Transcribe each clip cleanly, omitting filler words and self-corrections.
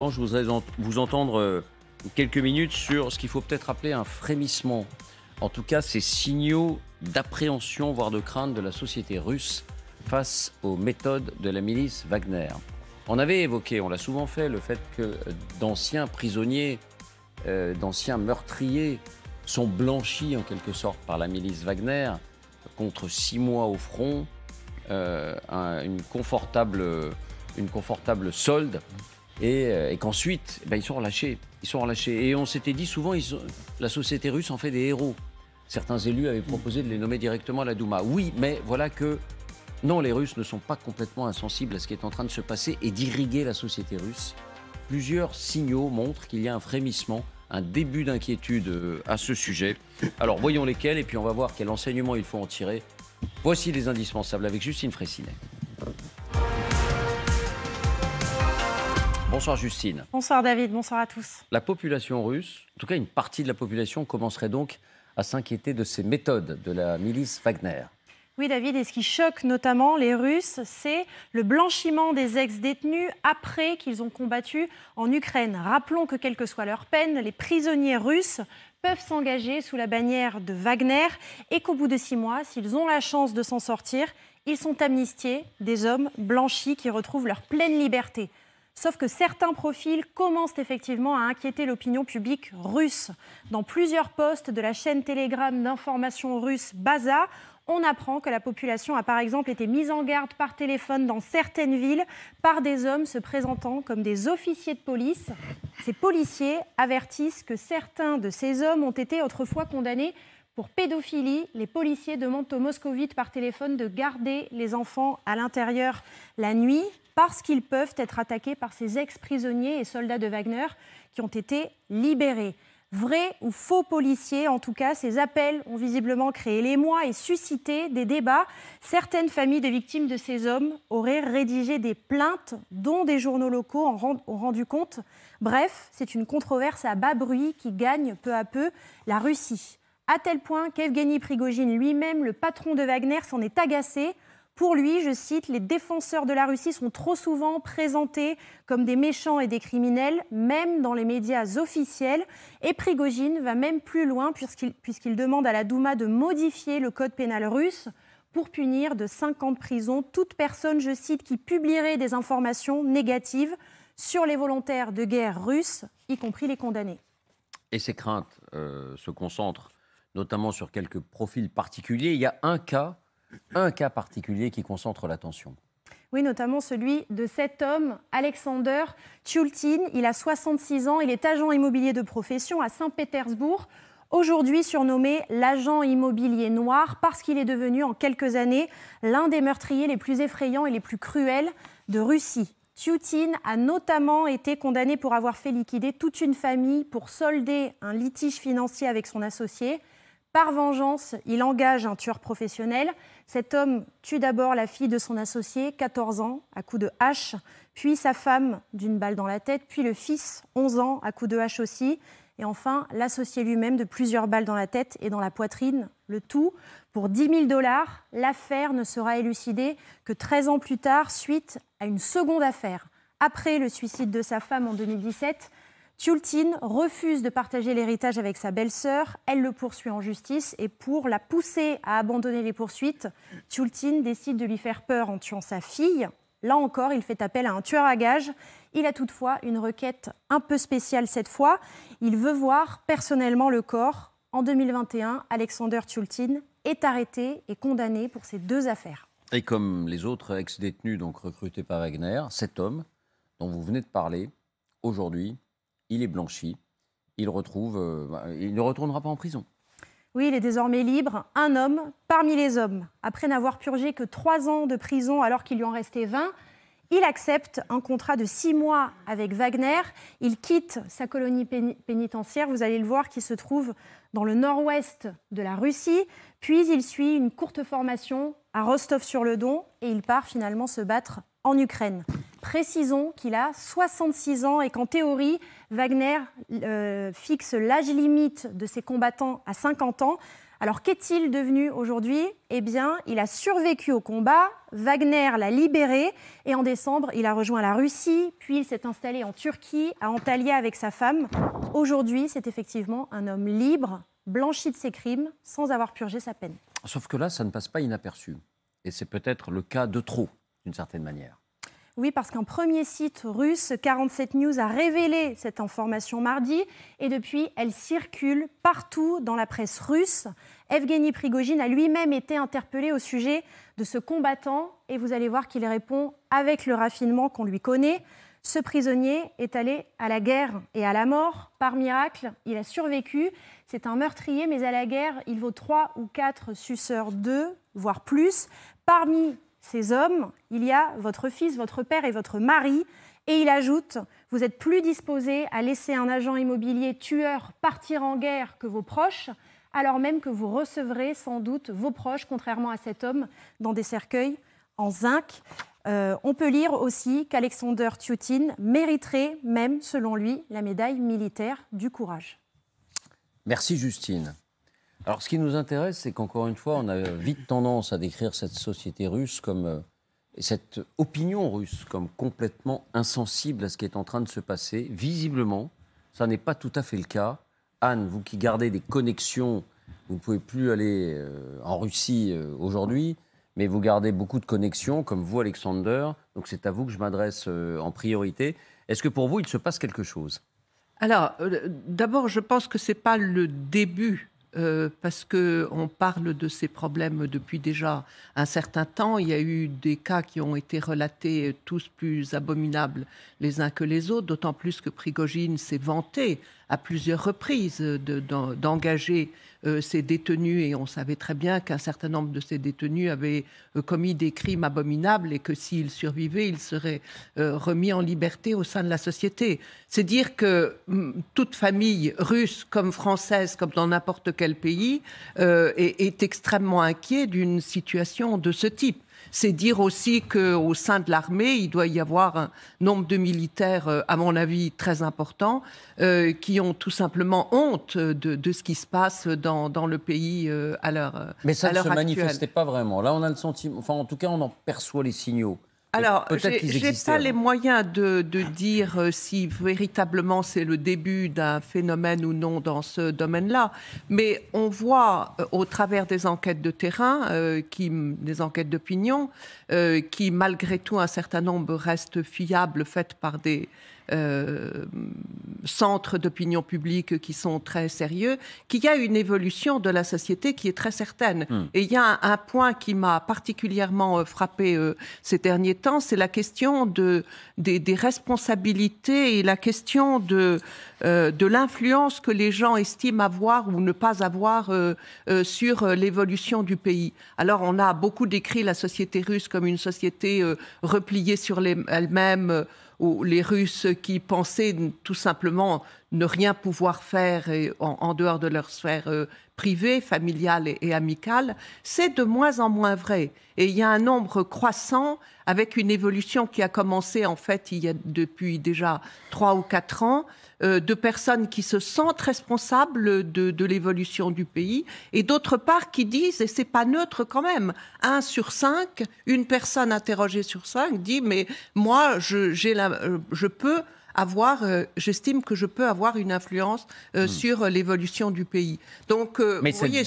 Je voudrais vous entendre quelques minutes sur ce qu'il faut peut-être appeler un frémissement. En tout cas, ces signaux d'appréhension, voire de crainte de la société russe face aux méthodes de la milice Wagner. On avait évoqué, on l'a souvent fait, le fait que d'anciens prisonniers, d'anciens meurtriers sont blanchis en quelque sorte par la milice Wagner contre 6 mois au front, une confortable solde. Et qu'ensuite, ils sont relâchés. Et on s'était dit souvent, la société russe en fait des héros. Certains élus avaient proposé de les nommer directement à la Douma. Oui, mais voilà que non, les Russes ne sont pas complètement insensibles à ce qui est en train de se passer et d'irriguer la société russe. Plusieurs signaux montrent qu'il y a un frémissement, un début d'inquiétude à ce sujet. Alors voyons lesquels et puis on va voir quel enseignement il faut en tirer. Voici les indispensables avec Justine Fraissinet. Bonsoir Justine. Bonsoir David, bonsoir à tous. La population russe, en tout cas une partie de la population, commencerait donc à s'inquiéter de ces méthodes de la milice Wagner. Oui David, et ce qui choque notamment les Russes, c'est le blanchiment des ex-détenus après qu'ils ont combattu en Ukraine. Rappelons que quelle que soit leur peine, les prisonniers russes peuvent s'engager sous la bannière de Wagner et qu'au bout de 6 mois, s'ils ont la chance de s'en sortir, ils sont amnistiés, des hommes blanchis qui retrouvent leur pleine liberté. Sauf que certains profils commencent effectivement à inquiéter l'opinion publique russe. Dans plusieurs posts de la chaîne Telegram d'information russe Baza, on apprend que la population a par exemple été mise en garde par téléphone dans certaines villes par des hommes se présentant comme des officiers de police. Ces policiers avertissent que certains de ces hommes ont été autrefois condamnés pour pédophilie. Les policiers demandent aux moscovites par téléphone de garder les enfants à l'intérieur la nuit parce qu'ils peuvent être attaqués par ces ex-prisonniers et soldats de Wagner qui ont été libérés. Vrais ou faux policiers, en tout cas, ces appels ont visiblement créé l'émoi et suscité des débats. Certaines familles de victimes de ces hommes auraient rédigé des plaintes dont des journaux locaux ont rendu compte. Bref, c'est une controverse à bas bruit qui gagne peu à peu la Russie. À tel point qu'Evgeny Prigojine lui-même, le patron de Wagner, s'en est agacé. Pour lui, je cite, « Les défenseurs de la Russie sont trop souvent présentés comme des méchants et des criminels, même dans les médias officiels. » Et Prigojine va même plus loin puisqu'il demande à la Douma de modifier le code pénal russe pour punir de 5 ans de prison toute personne, je cite, qui publierait des informations négatives sur les volontaires de guerre russes, y compris les condamnés. Et ces craintes se concentrent notamment sur quelques profils particuliers. Il y a un cas particulier qui concentre l'attention. Oui, notamment celui de cet homme, Alexander Tchultin. Il a 66 ans, il est agent immobilier de profession à Saint-Pétersbourg. Aujourd'hui surnommé l'agent immobilier noir parce qu'il est devenu en quelques années l'un des meurtriers les plus effrayants et les plus cruels de Russie. Tchultin a notamment été condamné pour avoir fait liquider toute une famille pour solder un litige financier avec son associé. Par vengeance, il engage un tueur professionnel. Cet homme tue d'abord la fille de son associé, 14 ans, à coups de hache, puis sa femme d'une balle dans la tête, puis le fils, 11 ans, à coups de hache aussi, et enfin l'associé lui-même de plusieurs balles dans la tête et dans la poitrine. Le tout pour 10 000 $. L'affaire ne sera élucidée que 13 ans plus tard, suite à une seconde affaire. Après le suicide de sa femme en 2017, Tchultin refuse de partager l'héritage avec sa belle-sœur. Elle le poursuit en justice et pour la pousser à abandonner les poursuites, Tchultin décide de lui faire peur en tuant sa fille. Là encore, il fait appel à un tueur à gages. Il a toutefois une requête un peu spéciale cette fois. Il veut voir personnellement le corps. En 2021, Alexander Tchultin est arrêté et condamné pour ces 2 affaires. Et comme les autres ex-détenus donc recrutés par Wagner, cet homme dont vous venez de parler, aujourd'hui, il est blanchi, il ne retournera pas en prison. Oui, il est désormais libre, un homme parmi les hommes. Après n'avoir purgé que 3 ans de prison alors qu'il lui en restait 20, il accepte un contrat de 6 mois avec Wagner. Il quitte sa colonie pénitentiaire, vous allez le voir, qui se trouve dans le nord-ouest de la Russie. Puis il suit une courte formation à Rostov-sur-le-Don et il part finalement se battre en Ukraine. Précisons qu'il a 66 ans et qu'en théorie, Wagner fixe l'âge limite de ses combattants à 50 ans. Alors qu'est-il devenu aujourd'hui? Eh bien, il a survécu au combat, Wagner l'a libéré et en décembre, il a rejoint la Russie, puis il s'est installé en Turquie, à Antalya avec sa femme. Aujourd'hui, c'est effectivement un homme libre, blanchi de ses crimes, sans avoir purgé sa peine. Sauf que là, ça ne passe pas inaperçu. Et c'est peut-être le cas de trop, d'une certaine manière. Oui, parce qu'un premier site russe, 47 News, a révélé cette information mardi et depuis, elle circule partout dans la presse russe. Evgeny Prigojine a lui-même été interpellé au sujet de ce combattant et vous allez voir qu'il répond avec le raffinement qu'on lui connaît. Ce prisonnier est allé à la guerre et à la mort. Par miracle, il a survécu. C'est un meurtrier, mais à la guerre, il vaut 3 ou 4 suceurs d'œufs, voire plus. Parmi ces hommes, il y a votre fils, votre père et votre mari. Et il ajoute, vous êtes plus disposé à laisser un agent immobilier tueur partir en guerre que vos proches, alors même que vous recevrez sans doute vos proches, contrairement à cet homme, dans des cercueils en zinc. On peut lire aussi qu'Alexander Tyutin mériterait même, selon lui, la médaille militaire du courage. Merci Justine. Alors, ce qui nous intéresse, c'est qu'encore une fois, on a vite tendance à décrire cette société russe comme cette opinion russe comme complètement insensible à ce qui est en train de se passer. Visiblement, ça n'est pas tout à fait le cas. Anne, vous qui gardez des connexions, vous ne pouvez plus aller en Russie aujourd'hui, mais vous gardez beaucoup de connexions, comme vous, Alexander. Donc, c'est à vous que je m'adresse en priorité. Est-ce que pour vous, il se passe quelque chose? Alors, d'abord, je pense que ce n'est pas le début. Parce qu'on parle de ces problèmes depuis déjà un certain temps. Il y a eu des cas qui ont été relatés tous plus abominables les uns que les autres, d'autant plus que Prigojine s'est vanté à plusieurs reprises d'engager ces détenus, et on savait très bien qu'un certain nombre de ces détenus avaient commis des crimes abominables et que s'ils survivaient, ils seraient remis en liberté au sein de la société. C'est dire que toute famille russe comme française, comme dans n'importe quel pays, est extrêmement inquiet d'une situation de ce type. C'est dire aussi qu'au sein de l'armée, il doit y avoir un nombre de militaires, à mon avis, très important, qui ont tout simplement honte de ce qui se passe dans le pays à l'heure actuelle. Mais ça ne se manifestait pas vraiment. Là, on a le sentiment, enfin en tout cas, on en perçoit les signaux. Alors, je n'ai pas les moyens de dire si véritablement c'est le début d'un phénomène ou non dans ce domaine-là. Mais on voit au travers des enquêtes de terrain, des enquêtes d'opinion, qui malgré tout un certain nombre restent fiables, faites par des centres d'opinion publique qui sont très sérieux, qu'il y a une évolution de la société qui est très certaine. Et il y a un point qui m'a particulièrement frappé ces derniers temps, c'est la question des responsabilités et la question de l'influence que les gens estiment avoir ou ne pas avoir sur l'évolution du pays. Alors, on a beaucoup décrit la société russe comme une société repliée sur elle-même, où les Russes qui pensaient tout simplement ne rien pouvoir faire en dehors de leur sphère privée, familiale et amicale, c'est de moins en moins vrai. Et il y a un nombre croissant, avec une évolution qui a commencé en fait depuis déjà 3 ou 4 ans, de personnes qui se sentent responsables de l'évolution du pays, et d'autre part qui disent, et c'est pas neutre quand même, 1 sur 5, une personne interrogée sur 5 dit, mais moi j'estime que je peux avoir une influence sur l'évolution du pays. Donc, mais vous voyez,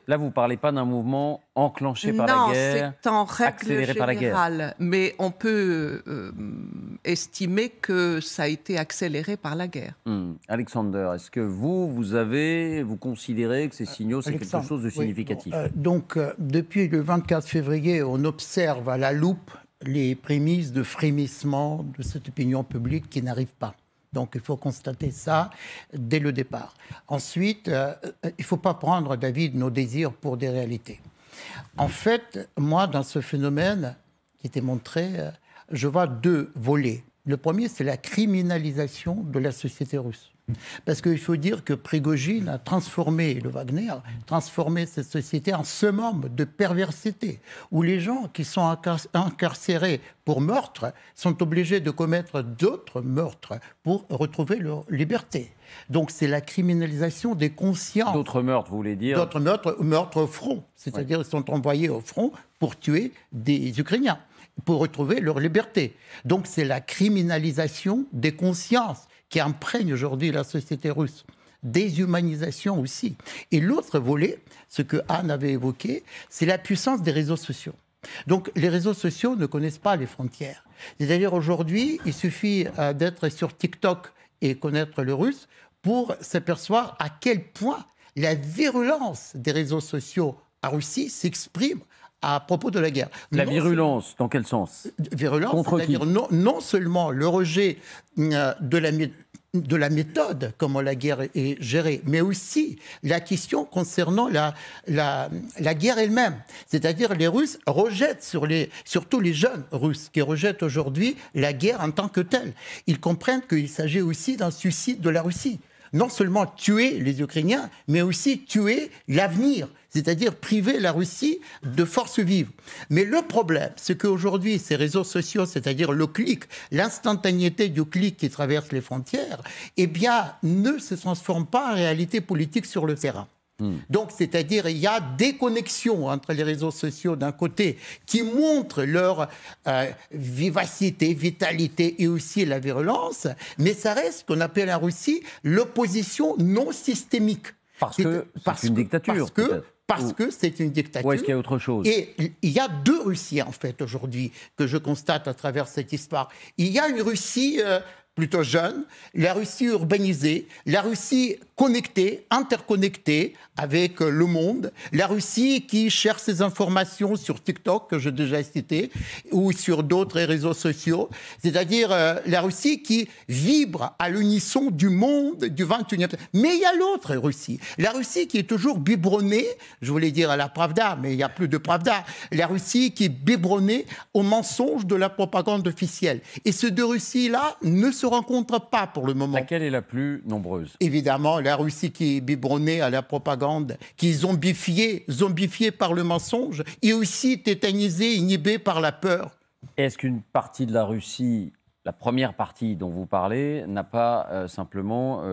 là, vous ne parlez pas d'un mouvement enclenché par la guerre, non, c'est en règle accéléré par la guerre. Mais on peut estimer que ça a été accéléré par la guerre. Alexander, est-ce que vous considérez que ces signaux, c'est quelque chose de significatif? Depuis le 24 février, on observe à la loupe les prémices de frémissement de cette opinion publique qui n'arrive pas. Donc, il faut constater ça dès le départ. Ensuite, il ne faut pas prendre, David, nos désirs pour des réalités. En fait, moi, dans ce phénomène qui était montré, je vois 2 volets. Le premier, c'est la criminalisation de la société russe. Parce qu'il faut dire que Prigojine a transformé, le Wagner, transformé cette société en summum de perversité, où les gens qui sont incarcérés pour meurtre sont obligés de commettre d'autres meurtres pour retrouver leur liberté. Donc c'est la criminalisation des consciences. D'autres meurtres, vous voulez dire? D'autres meurtres au front, c'est-à-dire qu'ils sont envoyés au front pour tuer des Ukrainiens, pour retrouver leur liberté. Donc c'est la criminalisation des consciences qui imprègne aujourd'hui la société russe. Déshumanisation aussi. Et l'autre volet, ce que Anne avait évoqué, c'est la puissance des réseaux sociaux. Donc les réseaux sociaux ne connaissent pas les frontières. C'est-à-dire aujourd'hui, il suffit d'être sur TikTok et connaître le russe pour s'apercevoir à quel point la virulence des réseaux sociaux en Russie s'exprime à propos de la guerre. La virulence, dans quel sens? Virulence, contre qui? c'est-à-dire non seulement le rejet de la méthode, comment la guerre est gérée, mais aussi la question concernant la guerre elle-même. C'est-à-dire les Russes rejettent, surtout les jeunes Russes, qui rejettent aujourd'hui la guerre en tant que telle. Ils comprennent qu'il s'agit aussi d'un suicide de la Russie. Non seulement tuer les Ukrainiens, mais aussi tuer l'avenir, c'est-à-dire priver la Russie de forces vives. Mais le problème, c'est qu'aujourd'hui, ces réseaux sociaux, c'est-à-dire le clic, l'instantanéité du clic qui traverse les frontières, eh bien, ne se transforment pas en réalité politique sur le terrain. Donc, c'est-à-dire, il y a des connexions entre les réseaux sociaux d'un côté qui montrent leur vivacité, vitalité et aussi la virulence, mais ça reste ce qu'on appelle en Russie l'opposition non systémique. Parce que c'est une dictature. Parce que c'est une dictature. Ou est-ce qu'il y a autre chose? Et il y a deux Russies, en fait, aujourd'hui, que je constate à travers cette histoire. Il y a une Russie plutôt jeune, la Russie urbanisée, la Russie connectée, interconnectée avec le monde, la Russie qui cherche ses informations sur TikTok, que j'ai déjà cité, ou sur d'autres réseaux sociaux, c'est-à-dire la Russie qui vibre à l'unisson du monde du 21e siècle. Mais il y a l'autre Russie, la Russie qui est toujours biberonnée, je voulais dire à la Pravda, mais il n'y a plus de Pravda, la Russie qui est biberonnée aux mensonges de la propagande officielle. Et ces deux Russies-là ne se rencontrent pas pour le moment. Laquelle est la plus nombreuse? Évidemment, la Russie qui est biberonnée à la propagande, qui est zombifiée par le mensonge, et aussi tétanisée, inhibée par la peur. Est-ce qu'une partie de la Russie, la première partie dont vous parlez, n'a pas simplement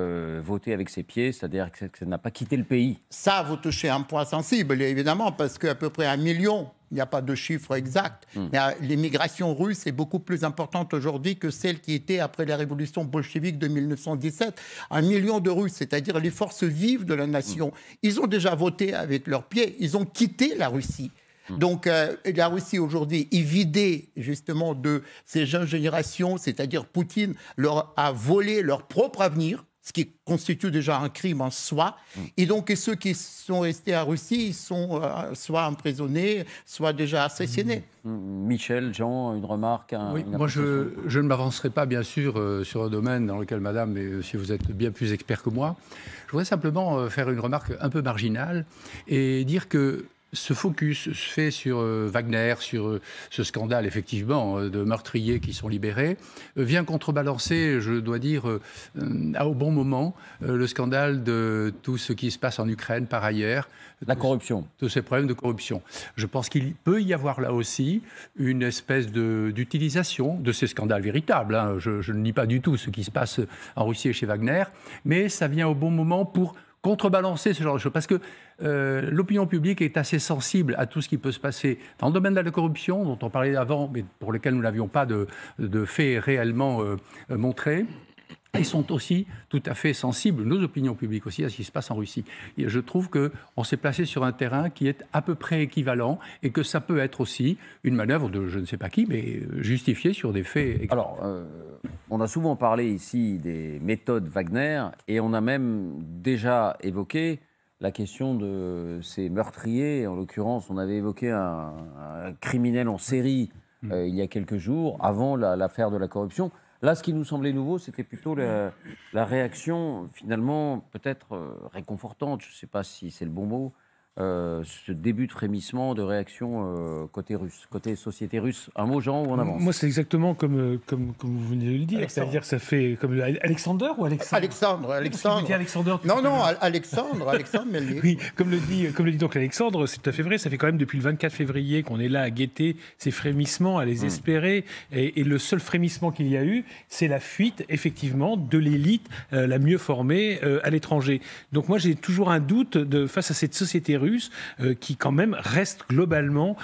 voté avec ses pieds, c'est-à-dire qu'elle n'a pas quitté le pays? Ça, vous touchez un point sensible, évidemment, parce qu'à peu près 1 million, il n'y a pas de chiffre exact, mais l'immigration russe est beaucoup plus importante aujourd'hui que celle qui était après la révolution bolchevique de 1917. 1 million de Russes, c'est-à-dire les forces vives de la nation, ils ont déjà voté avec leurs pieds, ils ont quitté la Russie. Donc la Russie aujourd'hui est vidée justement de ces jeunes générations, c'est-à-dire Poutine leur a volé leur propre avenir, ce qui constitue déjà un crime en soi. Et donc ceux qui sont restés en Russie, ils sont soit emprisonnés, soit déjà assassinés. Michel, Jean, une remarque? Oui, moi je ne m'avancerai pas bien sûr sur un domaine dans lequel madame, et si vous êtes bien plus expert que moi, je voudrais simplement faire une remarque un peu marginale et dire que ce focus se fait sur Wagner, sur ce scandale effectivement de meurtriers qui sont libérés, vient contrebalancer, je dois dire, au bon moment, le scandale de tout ce qui se passe en Ukraine par ailleurs. La corruption. Tous ces problèmes de corruption. Je pense qu'il peut y avoir là aussi une espèce d'utilisation de ces scandales véritables. Hein. Je ne nie pas du tout ce qui se passe en Russie et chez Wagner, mais ça vient au bon moment pour contrebalancer ce genre de choses. Parce que l'opinion publique est assez sensible à tout ce qui peut se passer dans le domaine de la corruption, dont on parlait avant, mais pour lequel nous n'avions pas de faits réellement montrés. Ils sont aussi tout à fait sensibles, nos opinions publiques aussi, à ce qui se passe en Russie. Et je trouve qu'on s'est placé sur un terrain qui est à peu près équivalent et que ça peut être aussi une manœuvre de je ne sais pas qui, mais justifiée sur des faits. Alors, on a souvent parlé ici des méthodes Wagner et on a même déjà évoqué la question de ces meurtriers. En l'occurrence, on avait évoqué un criminel en série il y a quelques jours, avant l'affaire de la corruption. Là, ce qui nous semblait nouveau, c'était plutôt la réaction, finalement, peut-être réconfortante, je ne sais pas si c'est le bon mot, ce début de frémissement, de réaction côté russe, côté société russe. Un mot, Jean, ou on avance? Moi, c'est exactement comme vous venez de le dire. C'est-à-dire que ça fait comme Alexander ou Alexandre? Alexandre. Alexander. Non, Alexandre Melnick. Oui, comme le dit donc Alexandre, c'est tout à fait vrai. Ça fait quand même depuis le 24 février qu'on est là à guetter ces frémissements, à les espérer. Et le seul frémissement qu'il y a eu, c'est la fuite, effectivement, de l'élite la mieux formée à l'étranger. Donc moi, j'ai toujours un doute face à cette société russe qui quand même reste globalement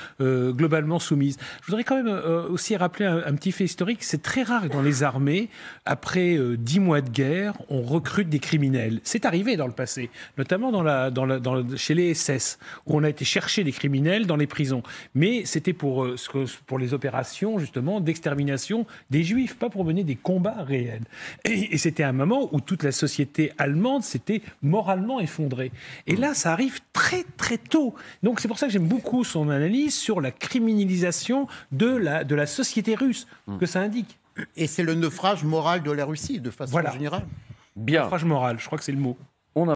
soumise. Je voudrais quand même aussi rappeler un petit fait historique. C'est très rare que dans les armées, après 10 mois de guerre, on recrute des criminels. C'est arrivé dans le passé, notamment chez les SS, où on a été chercher des criminels dans les prisons. Mais c'était pour les opérations, justement, d'extermination des Juifs, pas pour mener des combats réels. Et c'était un moment où toute la société allemande s'était moralement effondrée. Et là, ça arrive très très tôt. Donc c'est pour ça que j'aime beaucoup son analyse sur la criminalisation de la société russe que ça indique. Et c'est le naufrage moral de la Russie, de façon générale. Bien. Naufrage moral, je crois que c'est le mot.